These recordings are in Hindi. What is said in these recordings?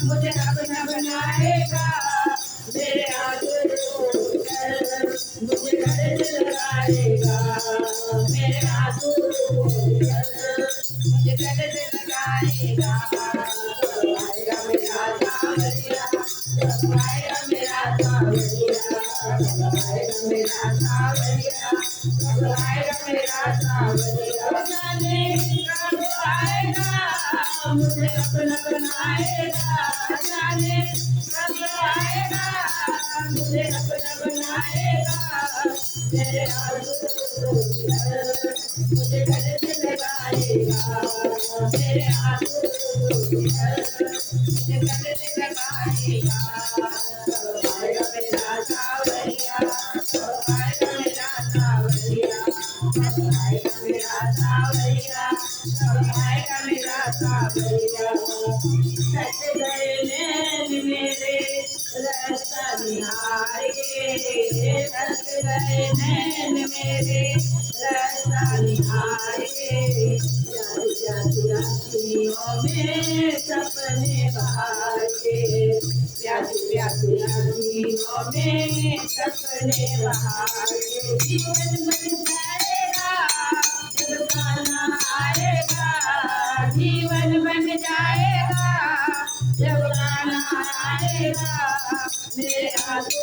मुझे अपना बनाएगा मेरे आंसू मुझे गले से लगाएगा मेरे आंसू मुझे गले से लगाएगा आएगा मेरा सावरिया आएगा मेरा सावरिया आएगा मेरा सावरिया आएगा मेरा सावरिया जाने कब आएगा मुझे अपना बनाएगा जाने कब आएगा मुझे अपना बनाएगा मेरे आंसू मुझे गले से लगाएगा मेरे आंसू मुझे गले से लगाएगा आएगा मेरा सावरिया आएगा मेरा सावरिया आएगा मेरा सावरिया आएगा मेरा सावरिया सच गए नैन मेरे रास्ता निहार के सच गए नैन मेरे रास्ता निहार के रातियों में सपने बहार के प्यासी प्यासी रातियों में सपने बहार के जीवन बन जाएगा जब गाना आएगा जीवन बन जाएगा जब गाना आएगा मेरे आंसू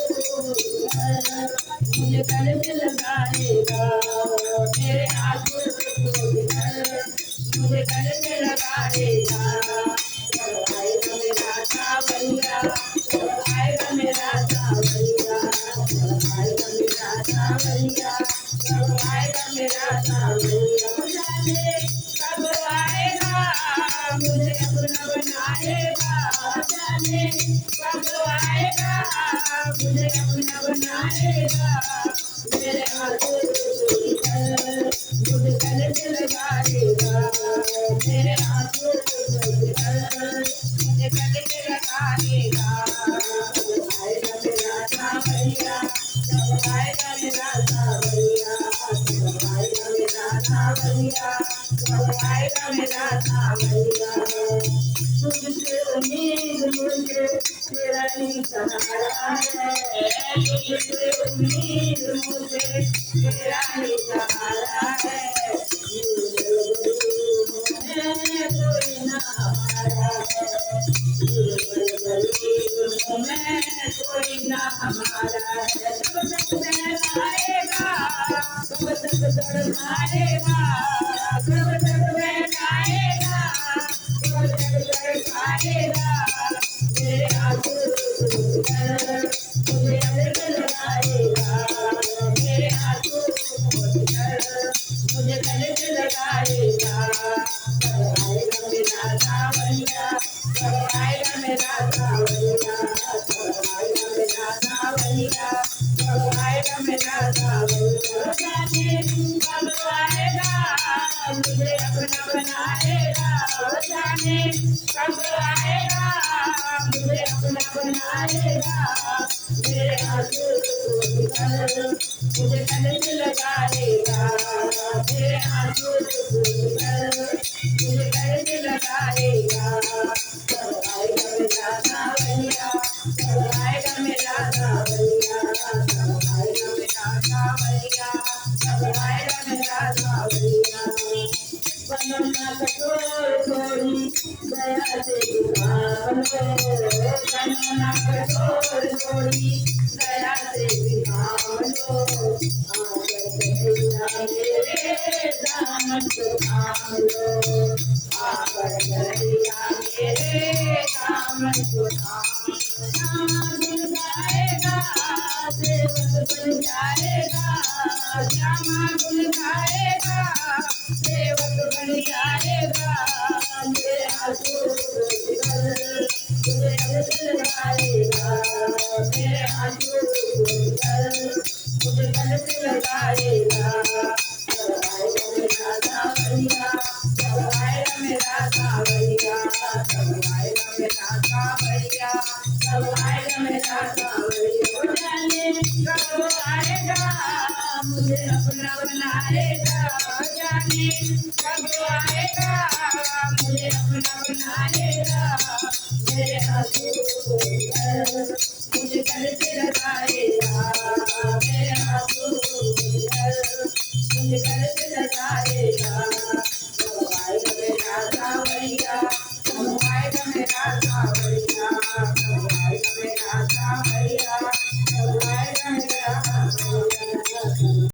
मुझे गले से लगाएगा मेरे आंसू मुझे गले से लगाएगा आएगा मेरा सावरिया आएगा मेरा सावरिया आएगा मेरा सावरिया आएगा मेरा सावरिया जाने कब आएगा मुझे अपना बनाएगा जाने कब आएगा मुझे अपना बनाएगा मेरे आंसू मुझे गले से लगाएगा मेरे आंसू मुझे गले से लगाएगा आएगा मेरा सावरिया आएगा मेरा सावरिया आएगा मेरा सावरिया आएगा मेरा सावरिया तुझसे उम्मीद मुझे तेरा ही सहारा है तुझसे उम्मीद मुझे तेरा ही सहारा है कोई ना हमारा है कोई ना हमारा है तब तक सहलाएगा तब तक तड़पाएगा तब तक बैठाएगा तब तक तड़पाएगा मेरे आंसू मुझे गले से लगाएगा मेरे आंसू मुझे गले से लगाएगा आएगा मेरा सावरिया आएगा मेरा सावरिया आएगा मेरा सावरिया आएगा मेरा सावरिया जाने कब आएगा मुझे अपना बनाएगा जाने कब आएगा मुझे अपना बनाएगा मेरे आंसू मुझे गले से लगाएगा मेरे आंसू मुझे गले से लगाएगा आएगा मेरा सावरिया आएगा मेरा सावरिया आएगा मेरा सावरिया आएगा मेरा सावरिया बनना कठोर थोड़ी दया से बनना कठोर थोड़ी दया से मेरे दामन को थाम लो आकर गैया मेरे दामन को थाम गाएगा सेवक बन जाएगा श्यामा गुन गाएगा सेवक बन जाएगा मेरे आंसू मुझे गले से लगाएगा मेरे आंसू मुझे गले से लगाएगा आएगा मेरा मुझे अपना बनाएगा, जाने कब आएगा, मुझे अपना बनाएगा, मेरे आंसू मुझे घर से लगाएगा।